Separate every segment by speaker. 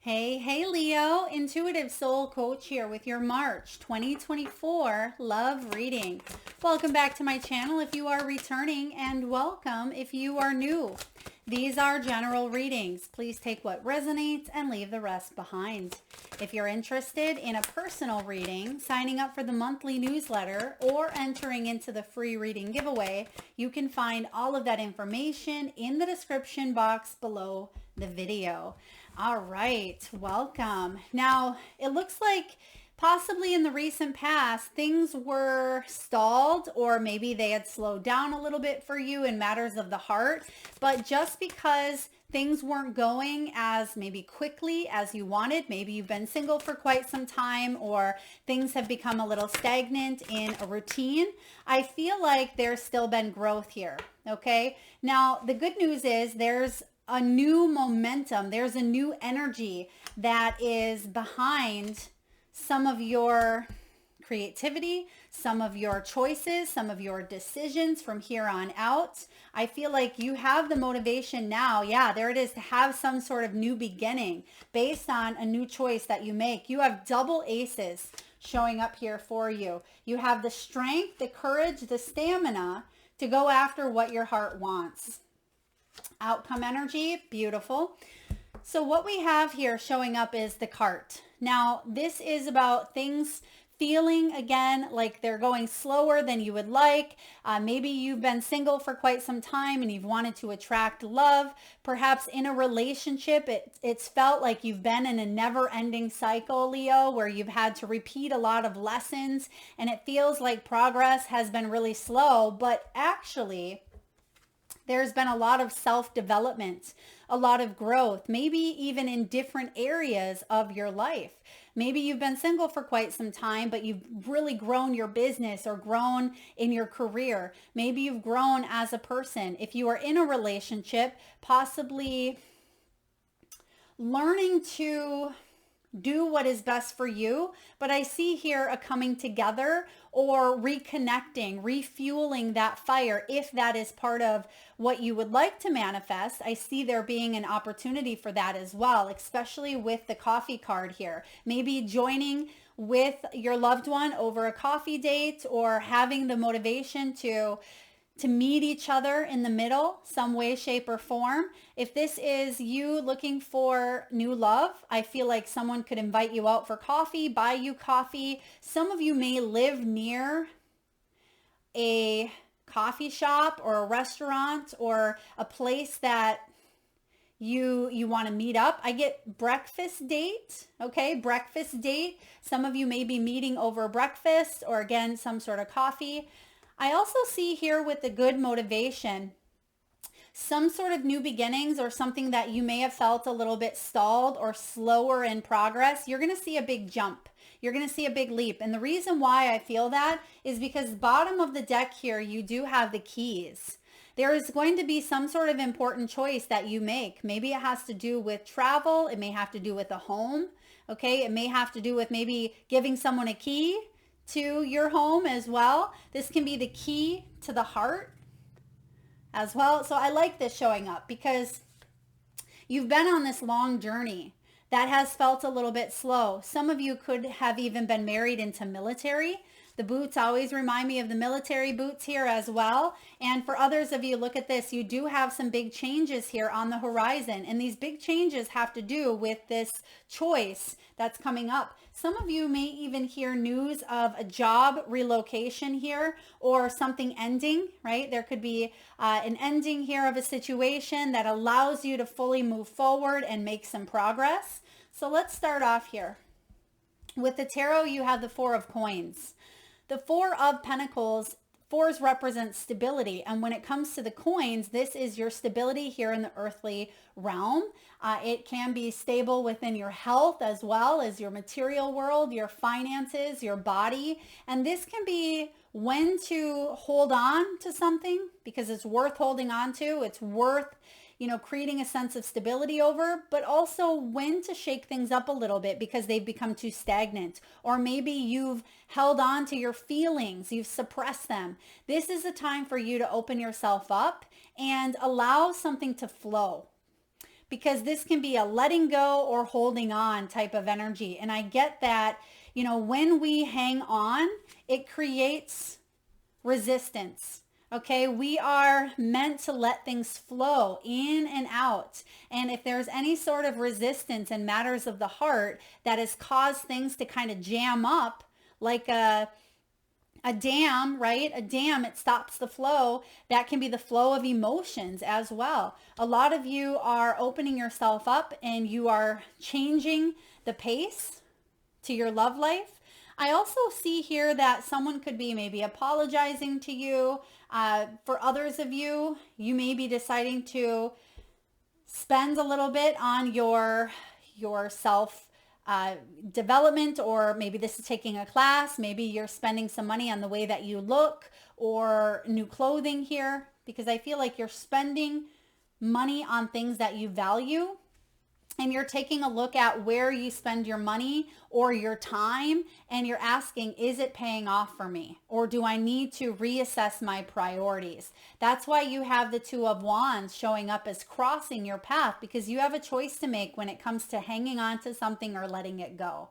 Speaker 1: Hey, Leo, Intuitive Soul Coach here with your March 2024 love reading. Welcome back to my channel if you are returning, and welcome if you are new. These are general readings. Please take what resonates and leave the rest behind. If you're interested in a personal reading, signing up for the monthly newsletter, or entering into the free reading giveaway, you can find all of that information in the description box below the video. All right, welcome. Now, it looks like possibly in the recent past, things were stalled, or maybe they had slowed down a little bit for you in matters of the heart. But just because things weren't going as maybe quickly as you wanted, maybe you've been single for quite some time, or things have become a little stagnant in a routine, I feel like there's still been growth here. Okay. Now, the good news is there's a new momentum. There's a new energy that is behind some of your creativity, some of your choices, some of your decisions from here on out. I feel like you have the motivation now. Yeah, there it is, to have some sort of new beginning based on a new choice that you make. You have double aces showing up here for you. You have the strength, the courage, the stamina to go after what your heart wants. Outcome energy, beautiful. So what we have here showing up is the cart. Now, this is about things feeling again like they're going slower than you would like. Maybe you've been single for quite some time and you've wanted to attract love. Perhaps in a relationship, it's felt like you've been in a never-ending cycle, Leo, where you've had to repeat a lot of lessons and it feels like progress has been really slow, but actually there's been a lot of self-development, a lot of growth, maybe even in different areas of your life. Maybe you've been single for quite some time, but you've really grown your business or grown in your career. Maybe you've grown as a person. If you are in a relationship, possibly learning to do what is best for you. But I see here a coming together or reconnecting, refueling that fire. If that is part of what you would like to manifest, I see there being an opportunity for that as well, especially with the coffee card here. Maybe joining with your loved one over a coffee date, or having the motivation to meet each other in the middle, some way, shape, or form. If this is you looking for new love, I feel like someone could invite you out for coffee, buy you coffee. Some of you may live near a coffee shop or a restaurant or a place that you want to meet up. I get breakfast date. Okay, breakfast date. Some of you may be meeting over breakfast, or again, some sort of coffee. I also see here with the good motivation, some sort of new beginnings, or something that you may have felt a little bit stalled or slower in progress. You're going to see a big jump. You're going to see a big leap. And the reason why I feel that is because bottom of the deck here, you do have the keys. There is going to be some sort of important choice that you make. Maybe it has to do with travel. It may have to do with a home. Okay. It may have to do with maybe giving someone a key to your home as well. This can be the key to the heart as well. So I like this showing up because you've been on this long journey that has felt a little bit slow. Some of you could have even been married into military. The boots always remind me of the military boots here as well. And for others of you, look at this. You do have some big changes here on the horizon. And these big changes have to do with this choice that's coming up. Some of you may even hear news of a job relocation here, or something ending, right? There could be an ending here of a situation that allows you to fully move forward and make some progress. So let's start off here. With the tarot, you have the Four of Coins. The Four of Pentacles, fours represent stability. And when it comes to the coins, this is your stability here in the earthly realm. It can be stable within your health as well as your material world, your finances, your body. And this can be when to hold on to something because it's worth holding on to. It's worth creating a sense of stability over, but also when to shake things up a little bit because they've become too stagnant. Or maybe you've held on to your feelings, you've suppressed them. This is a time for you to open yourself up and allow something to flow. because this can be a letting go or holding on type of energy. And I get that, when we hang on, it creates resistance. Okay, we are meant to let things flow in and out. And if there's any sort of resistance in matters of the heart that has caused things to kind of jam up, like a dam, right? A dam, it stops the flow. That can be the flow of emotions as well. A lot of you are opening yourself up and you are changing the pace to your love life. I also see here that someone could be maybe apologizing to you. For others of you, you may be deciding to spend a little bit on your self development, or maybe this is taking a class. Maybe you're spending some money on the way that you look or new clothing here, because I feel like you're spending money on things that you value. And you're taking a look at where you spend your money or your time, and you're asking, is it paying off for me? Or do I need to reassess my priorities? That's why you have the Two of Wands showing up as crossing your path, because you have a choice to make when it comes to hanging on to something or letting it go.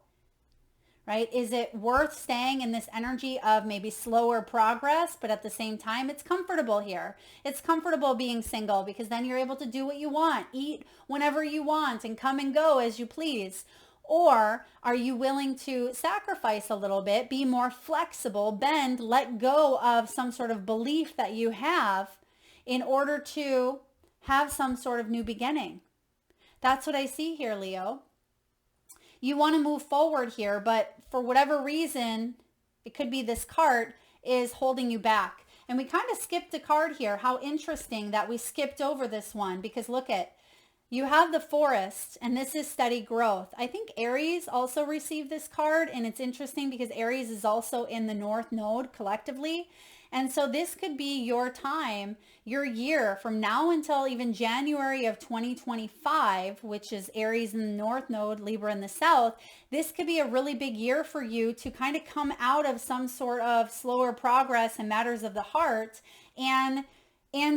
Speaker 1: Right? Is it worth staying in this energy of maybe slower progress, but at the same time, it's comfortable here. It's comfortable being single, because then you're able to do what you want, eat whenever you want, and come and go as you please. Or are you willing to sacrifice a little bit, be more flexible, bend, let go of some sort of belief that you have in order to have some sort of new beginning? That's what I see here, Leo. You want to move forward here, but for whatever reason, it could be this card is holding you back. And we kind of skipped a card here. How interesting that we skipped over this one, because look at, you have the Forest, and this is steady growth. I think Aries also received this card, and it's interesting because Aries is also in the North Node collectively. And so this could be your time, your year from now until even January of 2025, which is Aries in the North Node, Libra in the South. This could be a really big year for you to kind of come out of some sort of slower progress in matters of the heart, and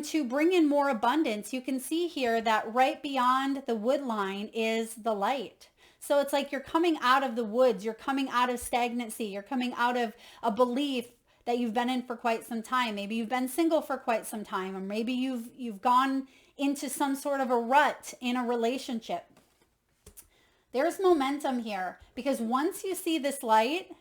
Speaker 1: to bring in more abundance. You can see here that right beyond the wood line is the light. So it's like you're coming out of the woods, you're coming out of stagnancy, you're coming out of a belief that you've been in for quite some time. Maybe you've been single for quite some time, or maybe you've gone into some sort of a rut in a relationship. There's momentum here, because once you see this light,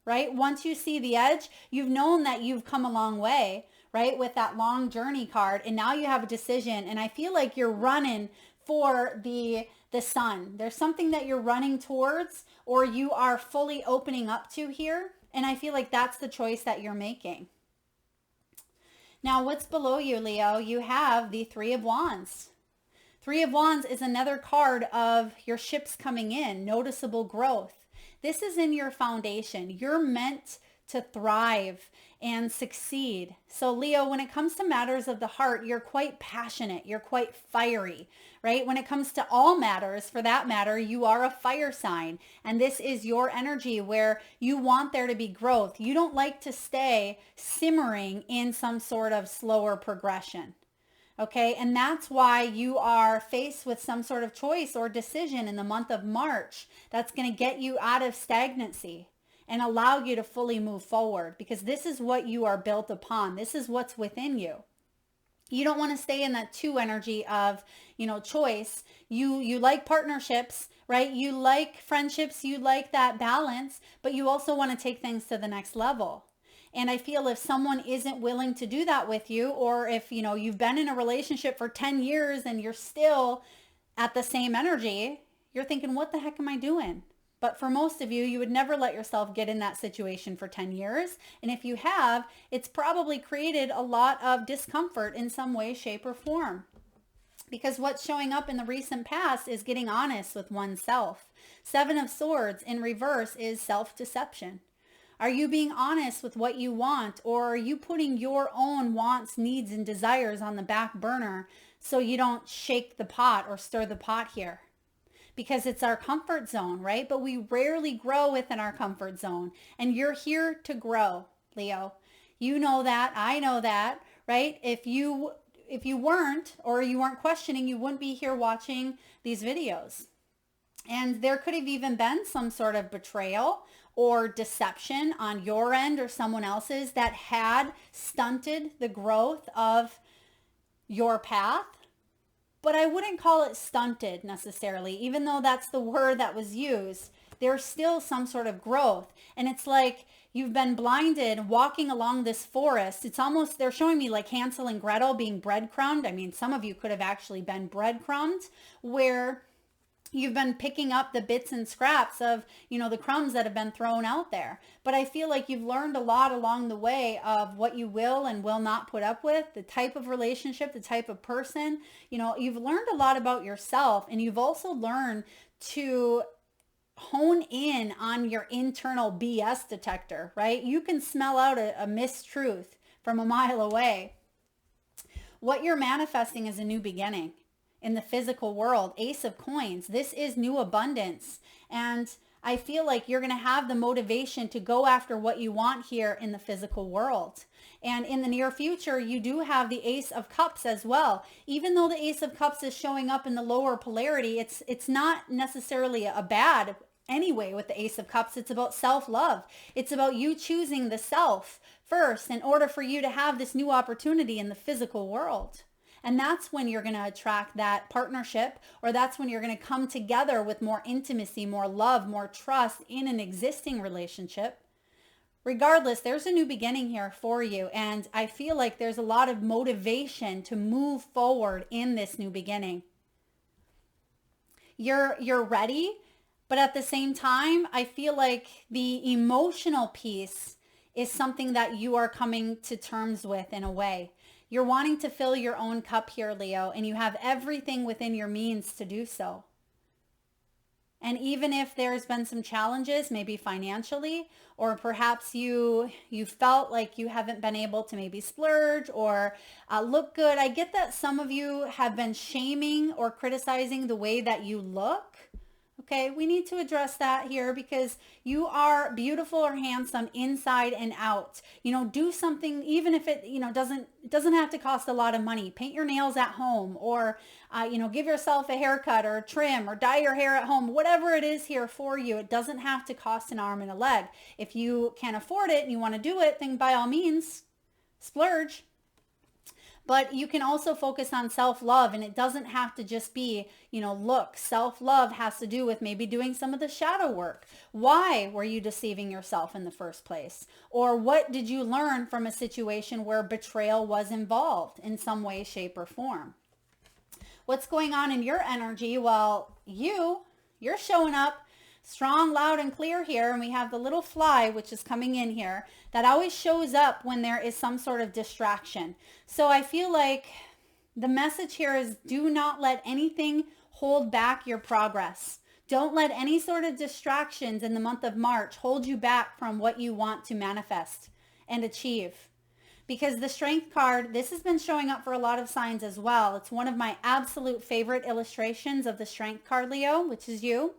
Speaker 1: right? Once you see the edge, you've known that you've come a long way, right? With that long journey card, and now you have a decision, and I feel like you're running for the sun. There's something that you're running towards, or you are fully opening up to here. And I feel like that's the choice that you're making. Now, what's below you, Leo? You have the Three of Wands. Three of Wands is another card of your ships coming in, noticeable growth. This is in your foundation. You're meant to thrive and succeed. So Leo, when it comes to matters of the heart, you're quite passionate. You're quite fiery, right? When it comes to all matters, for that matter, you are a fire sign. And this is your energy where you want there to be growth. You don't like to stay simmering in some sort of slower progression. Okay, and that's why you are faced with some sort of choice or decision in the month of March that's going to get you out of stagnancy and allow you to fully move forward, because this is what you are built upon. This is what's within you. You don't want to stay in that two energy of, choice. You like partnerships, right? You like friendships, you like that balance, but you also want to take things to the next level. And I feel if someone isn't willing to do that with you, or if, you've been in a relationship for 10 years and you're still at the same energy, you're thinking, what the heck am I doing? But for most of you, you would never let yourself get in that situation for 10 years. And if you have, it's probably created a lot of discomfort in some way, shape, or form. Because what's showing up in the recent past is getting honest with oneself. Seven of Swords in reverse is self-deception. Are you being honest with what you want, or are you putting your own wants, needs, and desires on the back burner so you don't shake the pot or stir the pot here? Because it's our comfort zone, right? But we rarely grow within our comfort zone. And you're here to grow, Leo. You know that. I know that, right? If you if you weren't, or you weren't questioning, you wouldn't be here watching these videos. And there could have even been some sort of betrayal or deception on your end or someone else's that had stunted the growth of your path. But I wouldn't call it stunted necessarily, even though that's the word that was used. There's still some sort of growth. And it's like you've been blinded walking along this forest. It's almost, they're showing me like Hansel and Gretel being breadcrumbed. I mean, some of you could have actually been breadcrumbed, where you've been picking up the bits and scraps of, the crumbs that have been thrown out there. But I feel like you've learned a lot along the way of what you will and will not put up with, the type of relationship, the type of person. You've learned a lot about yourself, and you've also learned to hone in on your internal BS detector, right? You can smell out a mistruth from a mile away. What you're manifesting is a new beginning. In the physical world, Ace of Coins, this is new abundance. And I feel like you're going to have the motivation to go after what you want here in the physical world. And in the near future, you do have the Ace of Cups as well. Even though the Ace of Cups is showing up in the lower polarity, it's not necessarily a bad anyway with the Ace of Cups. It's about self-love. It's about you choosing the self first in order for you to have this new opportunity in the physical world. And that's when you're going to attract that partnership, or that's when you're going to come together with more intimacy, more love, more trust in an existing relationship. Regardless, there's a new beginning here for you. And I feel like there's a lot of motivation to move forward in this new beginning. You're ready, but at the same time, I feel like the emotional piece is something that you are coming to terms with in a way. You're wanting to fill your own cup here, Leo, and you have everything within your means to do so. And even if there's been some challenges, maybe financially, or perhaps you felt like you haven't been able to maybe splurge or look good. I get that some of you have been shaming or criticizing the way that you look. Okay, we need to address that here because you are beautiful or handsome inside and out. Do something, even if it, doesn't have to cost a lot of money. Paint your nails at home, or, give yourself a haircut or a trim, or dye your hair at home. Whatever it is here for you, it doesn't have to cost an arm and a leg. If you can't afford it and you want to do it, then by all means, splurge. But you can also focus on self-love, and it doesn't have to just be, look. Self-love has to do with maybe doing some of the shadow work. Why were you deceiving yourself in the first place? Or what did you learn from a situation where betrayal was involved in some way, shape, or form? What's going on in your energy? Well, you're showing up strong, loud, and clear here. And we have the little fly, which is coming in here, that always shows up when there is some sort of distraction. So I feel like the message here is do not let anything hold back your progress. Don't let any sort of distractions in the month of March hold you back from what you want to manifest and achieve. Because the Strength card, this has been showing up for a lot of signs as well. It's one of my absolute favorite illustrations of the Strength card, Leo, which is you.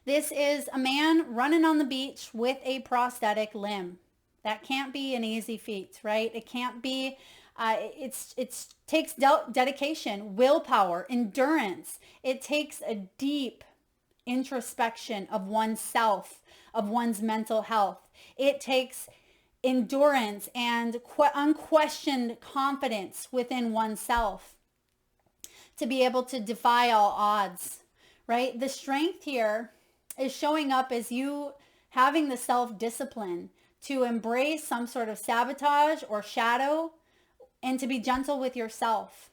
Speaker 1: This is a man running on the beach with a prosthetic limb. That can't be an easy feat, right? It can't be, it takes dedication, willpower, endurance. It takes a deep introspection of oneself, of one's mental health. It takes endurance and unquestioned confidence within oneself to be able to defy all odds, right? The strength here is showing up as you having the self-discipline to embrace some sort of sabotage or shadow and to be gentle with yourself,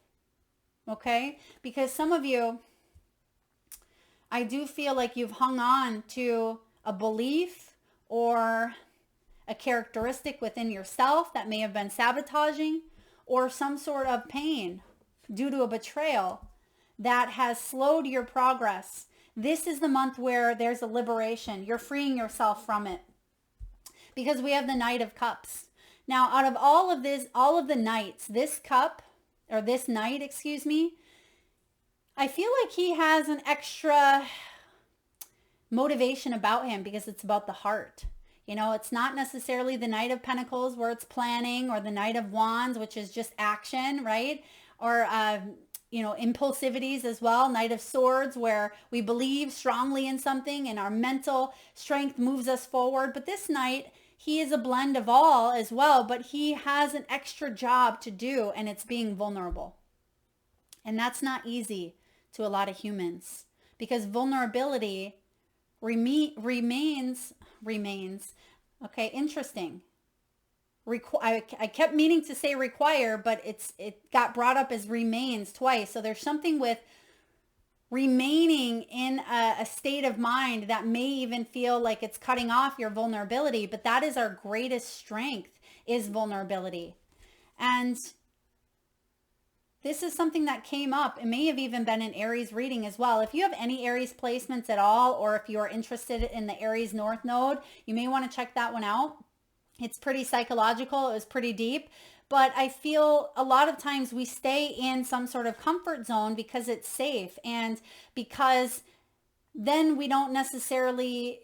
Speaker 1: okay? Because some of you, I do feel like you've hung on to a belief or a characteristic within yourself that may have been sabotaging, or some sort of pain due to a betrayal that has slowed your progress. This is the month where there's a liberation. You're freeing yourself from it. Because we have the Knight of Cups. Now, out of all of the knights, this knight, excuse me, I feel like he has an extra motivation about him because it's about the heart. You know, it's not necessarily the Knight of Pentacles where it's planning, or the Knight of Wands, which is just action, right? Or, you know, impulsivities as well. Knight of Swords, where we believe strongly in something and our mental strength moves us forward. But this Knight, he is a blend of all as well, but he has an extra job to do, and it's being vulnerable. And that's not easy to a lot of humans, because vulnerability remains. Okay, interesting. I kept meaning to say require, but it got brought up as remains twice. So there's something with remaining in a state of mind that may even feel like it's cutting off your vulnerability, but that is our greatest strength, is vulnerability. And this is something that came up. It may have even been an Aries reading as well. If you have any Aries placements at all, or if you are interested in the Aries North Node, you may want to check that one out. It's pretty psychological. It was pretty deep. But I feel a lot of times we stay in some sort of comfort zone because it's safe, and because then we don't necessarily,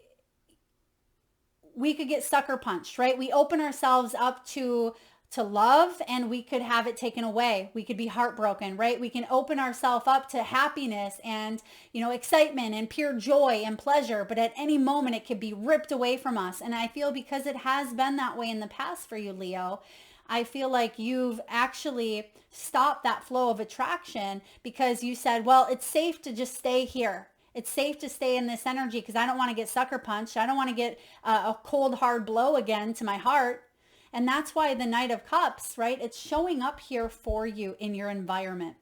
Speaker 1: we could get sucker punched, right? We open ourselves up to love, and we could have it taken away. We could be heartbroken, right? We can open ourselves up to happiness and, you know, excitement and pure joy and pleasure, but at any moment it could be ripped away from us. And I feel because it has been that way in the past for you, Leo, I feel like you've actually stopped that flow of attraction because you said, well, it's safe to just stay here. It's safe to stay in this energy because I don't want to get sucker punched. I don't want to get a cold, hard blow again to my heart. And that's why the Knight of Cups, right? It's showing up here for you in your environment.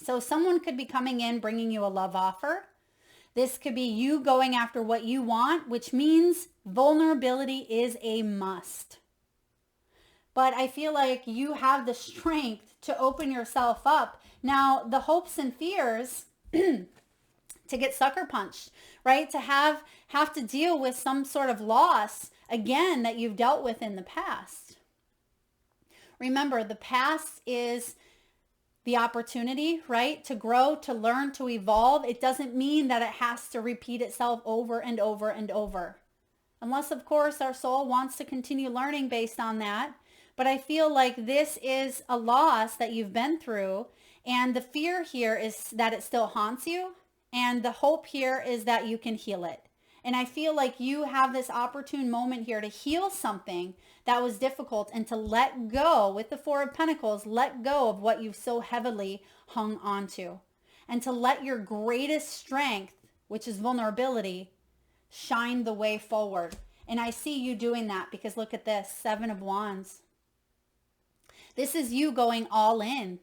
Speaker 1: So someone could be coming in, bringing you a love offer. This could be you going after what you want, which means vulnerability is a must. But I feel like you have the strength to open yourself up. Now, the hopes and fears to get sucker punched, right? To have to deal with some sort of loss, again, that you've dealt with in the past. Remember, the past is the opportunity, right? To grow, to learn, to evolve. It doesn't mean that it has to repeat itself over and over and over. Unless, of course, our soul wants to continue learning based on that. But I feel like this is a loss that you've been through. And the fear here is that it still haunts you. And the hope here is that you can heal it. And I feel like you have this opportune moment here to heal something that was difficult and to let go, with the Four of Pentacles, let go of what you've so heavily hung onto. And to let your greatest strength, which is vulnerability, shine the way forward. And I see you doing that because look at this, Seven of Wands. This is you going all in.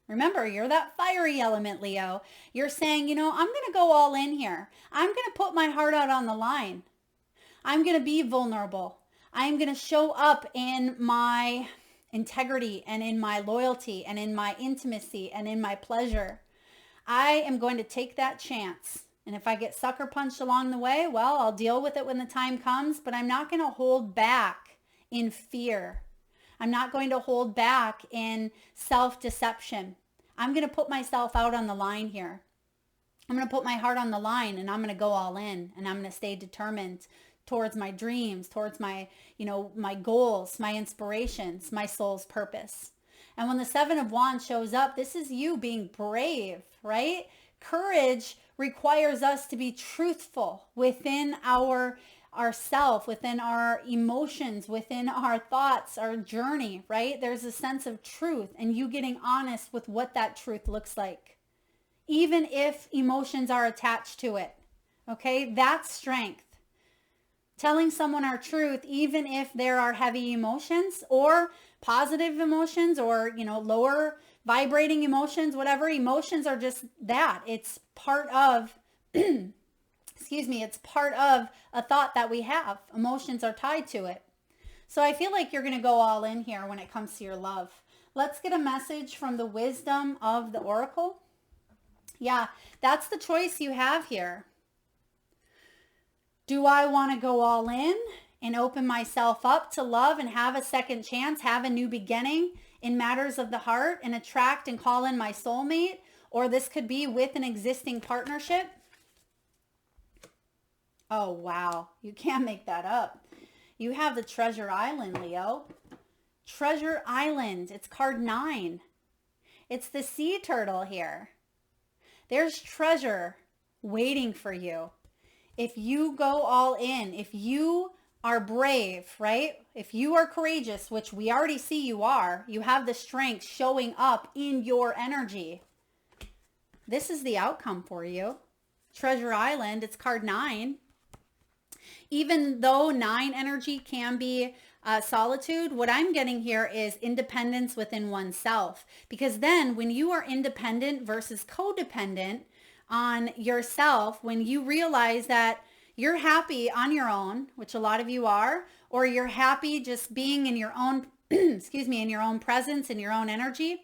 Speaker 1: Remember, you're that fiery element, Leo. You're saying, you know, I'm going to go all in here. I'm going to put my heart out on the line. I'm going to be vulnerable. I'm going to show up in my integrity and in my loyalty and in my intimacy and in my pleasure. I am going to take that chance. And if I get sucker punched along the way, well, I'll deal with it when the time comes, but I'm not going to hold back in fear. I'm not going to hold back in self-deception. I'm going to put myself out on the line here. I'm going to put my heart on the line, and I'm going to go all in, and I'm going to stay determined towards my dreams, towards my, you know, my goals, my inspirations, my soul's purpose. And when the Seven of Wands shows up, this is you being brave, right? Courage requires us to be truthful within ourself, within our emotions, within our thoughts, our journey, right? There's a sense of truth, and you getting honest with what that truth looks like, even if emotions are attached to it. Okay, that's strength. Telling someone our truth, even if there are heavy emotions or positive emotions or, you know, lower vibrating emotions, whatever. Emotions are just that. It's part of excuse me, it's part of a thought that we have. Emotions are tied to it. So I feel like you're going to go all in here when it comes to your love. Let's get a message from the wisdom of the Oracle. Yeah, that's the choice you have here. Do I want to go all in and open myself up to love and have a second chance, have a new beginning in matters of the heart and attract and call in my soulmate? Or this could be with an existing partnership. Oh, wow. You can't make that up. You have the Treasure Island, Leo. Treasure Island. It's card 9. It's the sea turtle here. There's treasure waiting for you. If you go all in, if you are brave, right? If you are courageous, which we already see you are, you have the strength showing up in your energy. This is the outcome for you. Treasure Island, it's card 9. Even though 9 energy can be solitude, what I'm getting here is independence within oneself. Because then when you are independent versus codependent on yourself, when you realize that you're happy on your own, which a lot of you are, or you're happy just being in your own, excuse me, in your own presence, in your own energy,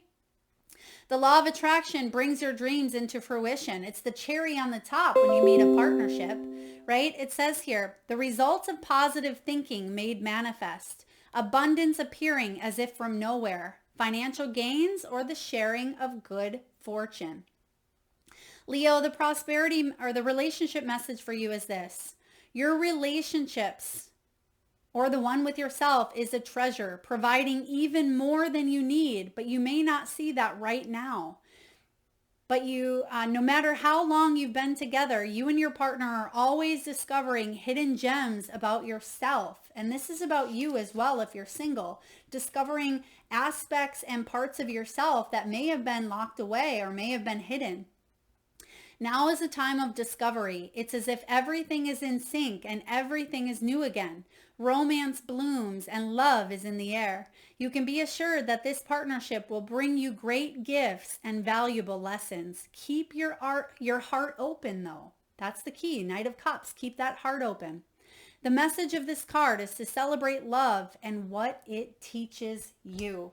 Speaker 1: the law of attraction brings your dreams into fruition. It's the cherry on the top when you meet a partnership, right? It says here, the results of positive thinking made manifest, abundance appearing as if from nowhere, financial gains or the sharing of good fortune. Leo, the prosperity or the relationship message for you is this. Your relationships or the one with yourself is a treasure, providing even more than you need, but you may not see that right now. But you, no matter how long you've been together, you and your partner are always discovering hidden gems about yourself. And this is about you as well if you're single, discovering aspects and parts of yourself that may have been locked away or may have been hidden. Now is a time of discovery. It's as if everything is in sync and everything is new again. Romance blooms and love is in the air. You can be assured that this partnership will bring you great gifts and valuable lessons. Keep your heart open though. That's the key. Knight of Cups. Keep that heart open. The message of this card is to celebrate love and what it teaches you.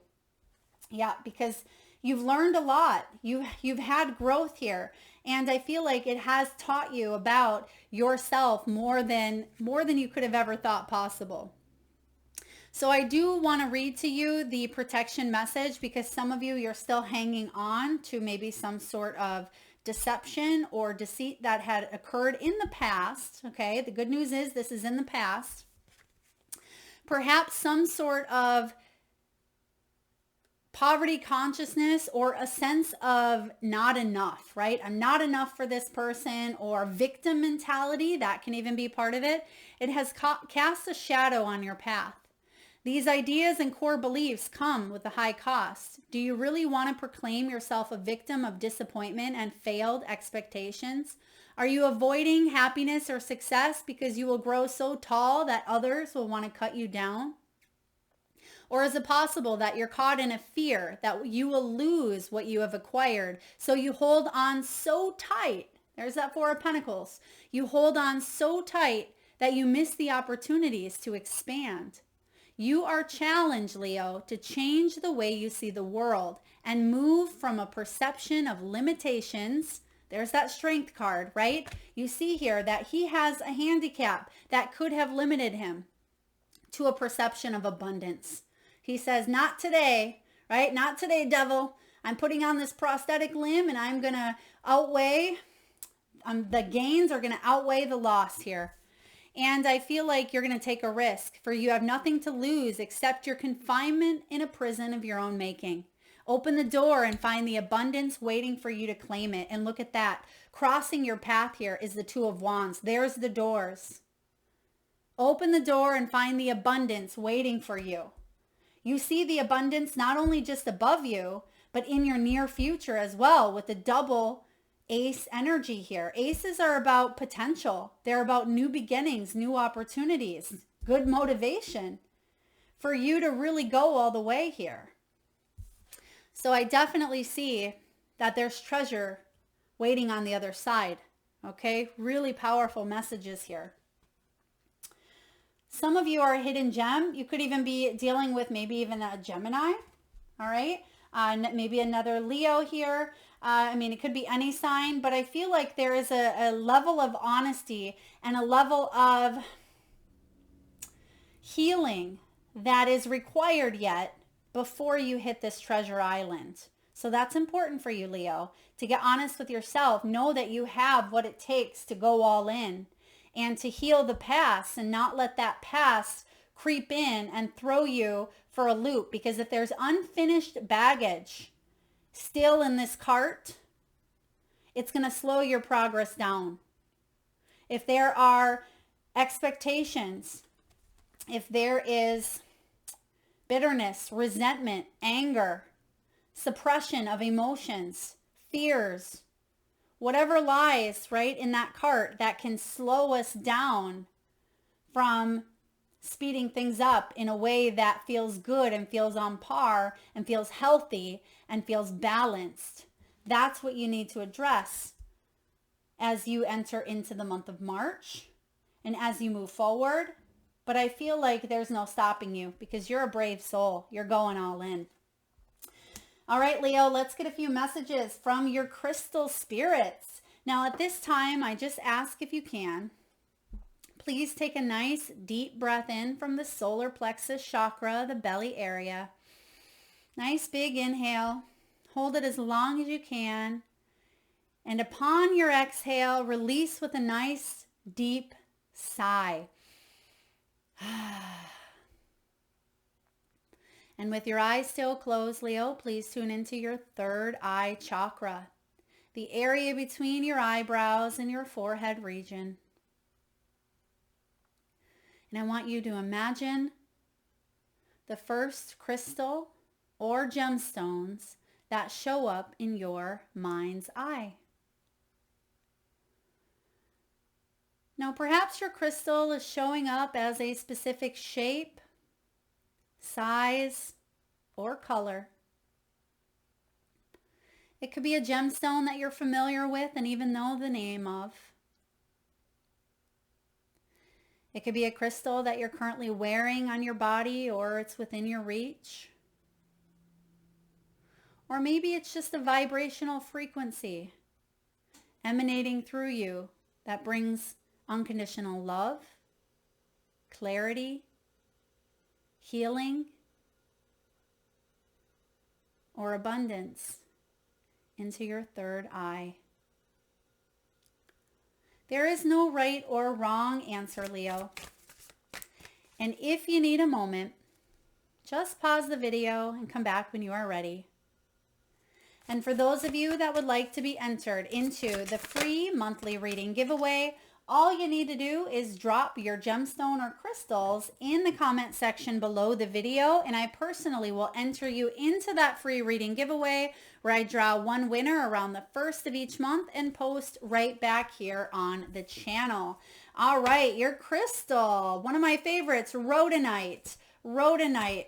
Speaker 1: Yeah, because you've learned a lot. You've had growth here. And I feel like it has taught you about yourself more than you could have ever thought possible. So I do want to read to you the protection message because some of you, you're still hanging on to maybe some sort of deception or deceit that had occurred in the past. Okay, the good news is this is in the past. Perhaps some sort of poverty consciousness or a sense of not enough, right? I'm not enough for this person, or victim mentality. That can even be part of it. It has cast a shadow on your path. These ideas and core beliefs come with a high cost. Do you really want to proclaim yourself a victim of disappointment and failed expectations? Are you avoiding happiness or success because you will grow so tall that others will want to cut you down? Or is it possible that you're caught in a fear that you will lose what you have acquired, so you hold on so tight? There's that Four of Pentacles. You hold on so tight that you miss the opportunities to expand. You are challenged, Leo, to change the way you see the world and move from a perception of limitations. There's that strength card, right? You see here that he has a handicap that could have limited him, to a perception of abundance. He says, not today, right? Not today, devil. I'm putting on this prosthetic limb and I'm going to outweigh, the gains are going to outweigh the loss here. And I feel like you're going to take a risk, for you have nothing to lose except your confinement in a prison of your own making. Open the door and find the abundance waiting for you to claim it. And look at that. Crossing your path here is the Two of Wands. There's the doors. Open the door and find the abundance waiting for you. You see the abundance not only just above you, but in your near future as well, with the double ace energy here. Aces are about potential. They're about new beginnings, new opportunities, good motivation for you to really go all the way here. So I definitely see that there's treasure waiting on the other side. Okay, really powerful messages here. Some of you are a hidden gem. You could even be dealing with maybe even a Gemini, all right? Maybe another Leo here. I mean, it could be any sign, but I feel like there is a level of honesty and a level of healing that is required yet before you hit this treasure island. So that's important for you, Leo, to get honest with yourself. Know that you have what it takes to go all in and to heal the past and not let that past creep in and throw you for a loop. Because if there's unfinished baggage still in this cart, it's going to slow your progress down. If there are expectations, if there is bitterness, resentment, anger, suppression of emotions, fears, whatever lies right in that cart that can slow us down from speeding things up in a way that feels good and feels on par and feels healthy and feels balanced. That's what you need to address as you enter into the month of March and as you move forward. But I feel like there's no stopping you because you're a brave soul. You're going all in. All right, Leo, let's get a few messages from your crystal spirits. Now, at this time, I just ask if you can, please take a nice deep breath in from the solar plexus chakra, the belly area. Nice big inhale. Hold it as long as you can. And upon your exhale, release with a nice deep sigh. And with your eyes still closed, Leo, please tune into your third eye chakra, the area between your eyebrows and your forehead region. And I want you to imagine the first crystal or gemstones that show up in your mind's eye. Now, perhaps your crystal is showing up as a specific shape, size, or color. It could be a gemstone that you're familiar with and even know the name of. It could be a crystal that you're currently wearing on your body or it's within your reach. Or maybe it's just a vibrational frequency emanating through you that brings unconditional love, clarity, healing, or abundance into your third eye. There is no right or wrong answer, Leo. And if you need a moment, just pause the video and come back when you are ready. And for those of you that would like to be entered into the free monthly reading giveaway, all you need to do is drop your gemstone or crystals in the comment section below the video, and I personally will enter you into that free reading giveaway where I draw one winner around the first of each month and post right back here on the channel. All right, your crystal, one of my favorites, rhodonite. Rhodonite.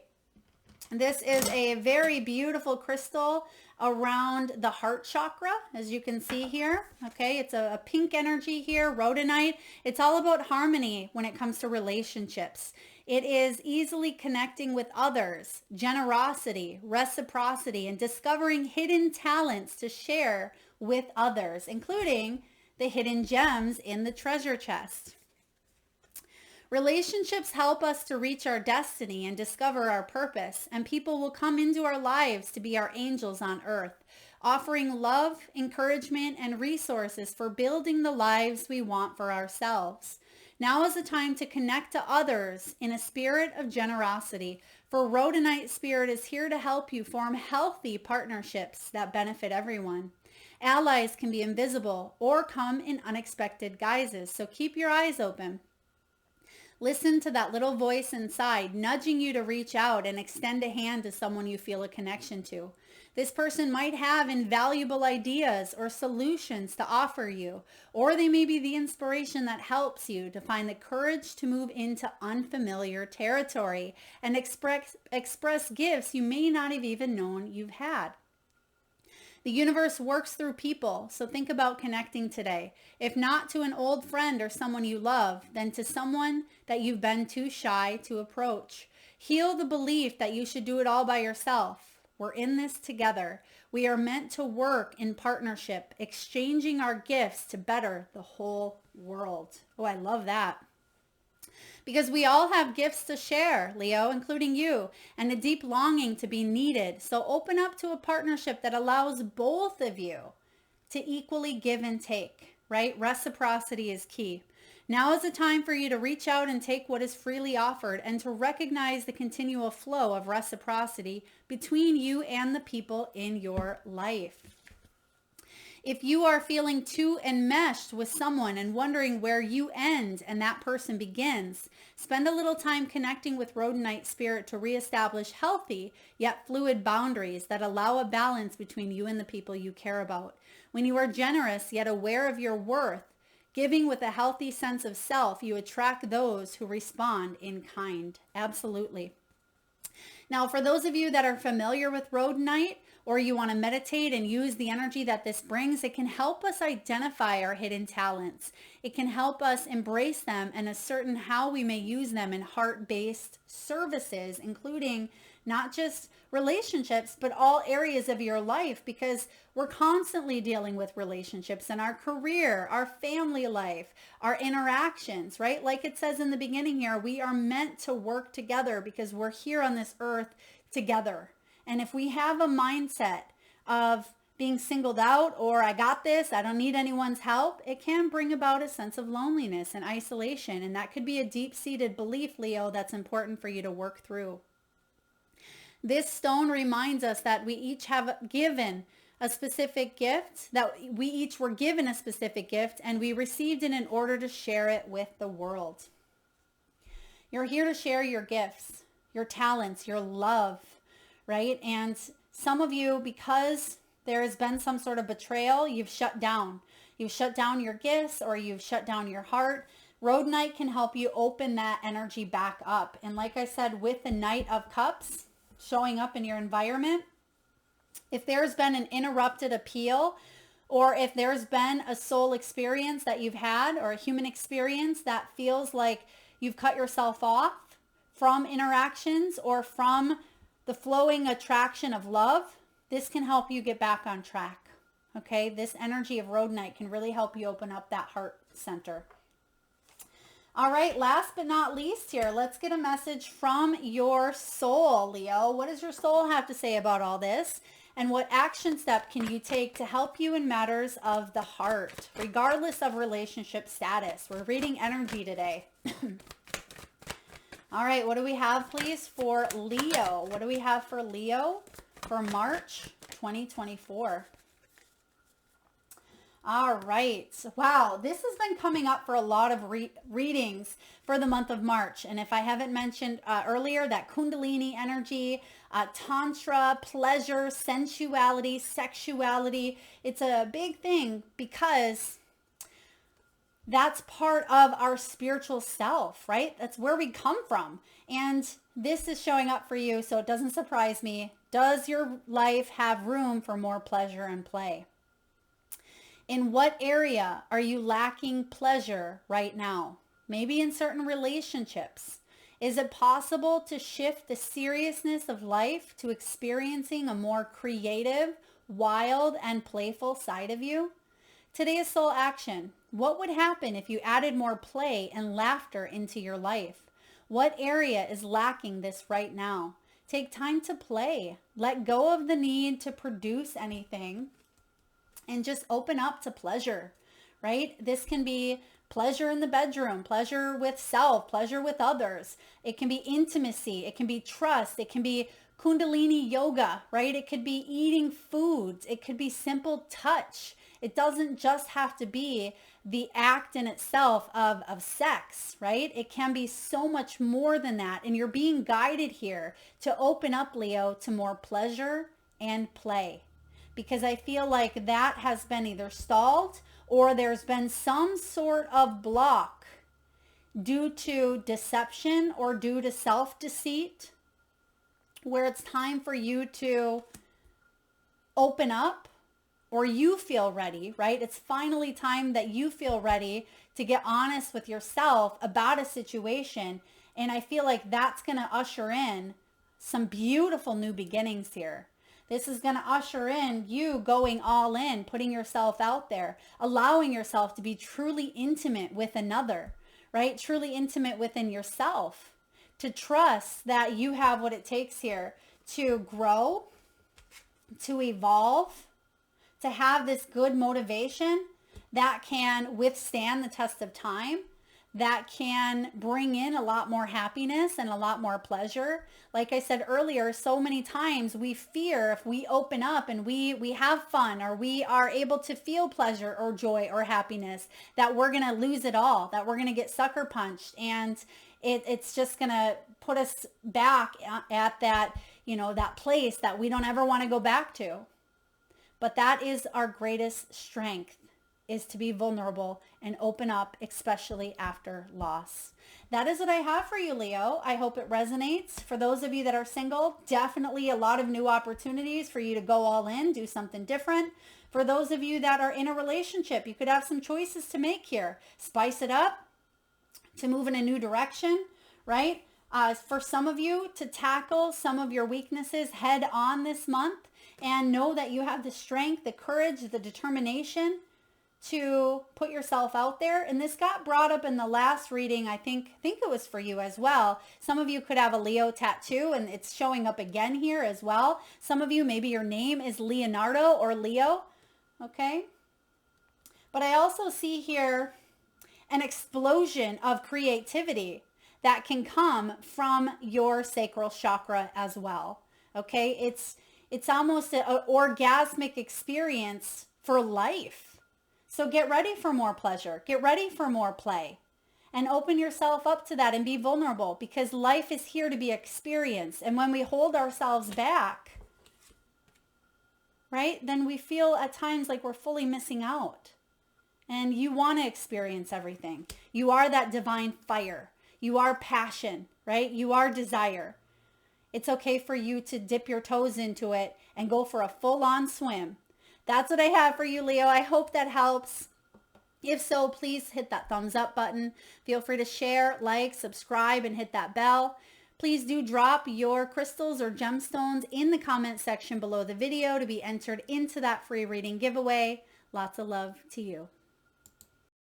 Speaker 1: This is a very beautiful crystal around the heart chakra, as you can see here. Okay, it's a pink energy here, rhodonite. It's all about harmony when it comes to relationships. It is easily connecting with others, generosity, reciprocity, and discovering hidden talents to share with others, including the hidden gems in the treasure chest. Relationships help us to reach our destiny and discover our purpose, and people will come into our lives to be our angels on earth, offering love, encouragement, and resources for building the lives we want for ourselves. Now is the time to connect to others in a spirit of generosity, for Rhodonite Spirit is here to help you form healthy partnerships that benefit everyone. Allies can be invisible or come in unexpected guises, so keep your eyes open. Listen to that little voice inside, nudging you to reach out and extend a hand to someone you feel a connection to. This person might have invaluable ideas or solutions to offer you, or they may be the inspiration that helps you to find the courage to move into unfamiliar territory and express gifts you may not have even known you've had. The universe works through people, so think about connecting today. If not to an old friend or someone you love, then to someone that you've been too shy to approach. Heal the belief that you should do it all by yourself. We're in this together. We are meant to work in partnership, exchanging our gifts to better the whole world. Oh, I love that. Because we all have gifts to share, Leo, including you, and a deep longing to be needed. So open up to a partnership that allows both of you to equally give and take, right? Reciprocity is key. Now is the time for you to reach out and take what is freely offered and to recognize the continual flow of reciprocity between you and the people in your life. If you are feeling too enmeshed with someone and wondering where you end and that person begins, spend a little time connecting with Rhodonite spirit to reestablish healthy yet fluid boundaries that allow a balance between you and the people you care about. When you are generous yet aware of your worth, giving with a healthy sense of self, you attract those who respond in kind. Absolutely. Now, for those of you that are familiar with Rhodonite, or you want to meditate and use the energy that this brings, it can help us identify our hidden talents. It can help us embrace them and ascertain how we may use them in heart-based services, including not just relationships, but all areas of your life, because we're constantly dealing with relationships in our career, our family life, our interactions, right? Like it says in the beginning here, we are meant to work together because we're here on this earth together. And if we have a mindset of being singled out or I got this, I don't need anyone's help, it can bring about a sense of loneliness and isolation. And that could be a deep-seated belief, Leo, that's important for you to work through. This stone reminds us that we each have given a specific gift, that we each were given a specific gift, and we received it in order to share it with the world. You're here to share your gifts, your talents, your love, right? And some of you, because there has been some sort of betrayal, you've shut down. You've shut down your gifts or you've shut down your heart. Rhodonite can help you open that energy back up. And like I said, with the Knight of Cups showing up in your environment, if there's been an interrupted appeal, or if there's been a soul experience that you've had or a human experience that feels like you've cut yourself off from interactions or from the flowing attraction of love, this can help you get back on track. Okay, this energy of Rhodonite can really help you open up that heart center. All right, last but not least here, let's get a message from your soul, Leo. What does your soul have to say about all this? And what action step can you take to help you in matters of the heart, regardless of relationship status? We're reading energy today. All right, what do we have, please, for Leo? What do we have for Leo for March 2024? All right. Wow, this has been coming up for a lot of readings for the month of March. And if I haven't mentioned earlier, that Kundalini energy, Tantra, pleasure, sensuality, sexuality, it's a big thing because that's part of our spiritual self, right? That's where we come from. And this is showing up for you, so it doesn't surprise me. Does your life have room for more pleasure and play? In what area are you lacking pleasure right now? Maybe in certain relationships. Is it possible to shift the seriousness of life to experiencing a more creative, wild, and playful side of you? Today's soul action. What would happen if you added more play and laughter into your life? What area is lacking this right now? Take time to play. Let go of the need to produce anything and just open up to pleasure, right? This can be pleasure in the bedroom, pleasure with self, pleasure with others. It can be intimacy. It can be trust. It can be Kundalini yoga, right? It could be eating foods. It could be simple touch. It doesn't just have to be the act in itself of sex, right? It can be so much more than that. And you're being guided here to open up, Leo, to more pleasure and play. Because I feel like that has been either stalled or there's been some sort of block due to deception or due to self-deceit, where it's time for you to open up, or you feel ready, right? It's finally time that you feel ready to get honest with yourself about a situation. And I feel like that's going to usher in some beautiful new beginnings here. This is going to usher in you going all in, putting yourself out there, allowing yourself to be truly intimate with another, right? Truly intimate within yourself, to trust that you have what it takes here to grow, to evolve, to have this good motivation that can withstand the test of time, that can bring in a lot more happiness and a lot more pleasure. Like I said earlier, so many times we fear if we open up and we have fun, or we are able to feel pleasure or joy or happiness, that we're going to lose it all, that we're going to get sucker punched, and it's just going to put us back at that, that place that we don't ever want to go back to. But that is our greatest strength, is to be vulnerable and open up, especially after loss. That is what I have for you, Leo. I hope it resonates. For those of you that are single, definitely a lot of new opportunities for you to go all in, do something different. For those of you that are in a relationship, you could have some choices to make here. Spice it up, to move in a new direction, right? For some of you, to tackle some of your weaknesses head on this month, and know that you have the strength, the courage, the determination to put yourself out there. And this got brought up in the last reading. I think it was for you as well. Some of you could have a Leo tattoo, and it's showing up again here as well. Some of you, maybe your name is Leonardo or Leo. Okay. But I also see here an explosion of creativity that can come from your sacral chakra as well. Okay. It's almost an orgasmic experience for life. So get ready for more pleasure. Get ready for more play, and open yourself up to that and be vulnerable, because life is here to be experienced. And when we hold ourselves back, right, then we feel at times like we're fully missing out. And you want to experience everything. You are that divine fire. You are passion, right? You are desire. It's okay for you to dip your toes into it and go for a full-on swim. That's what I have for you, Leo. I hope that helps. If so, please hit that thumbs up button. Feel free to share, like, subscribe, and hit that bell. Please do drop your crystals or gemstones in the comment section below the video to be entered into that free reading giveaway. Lots of love to you.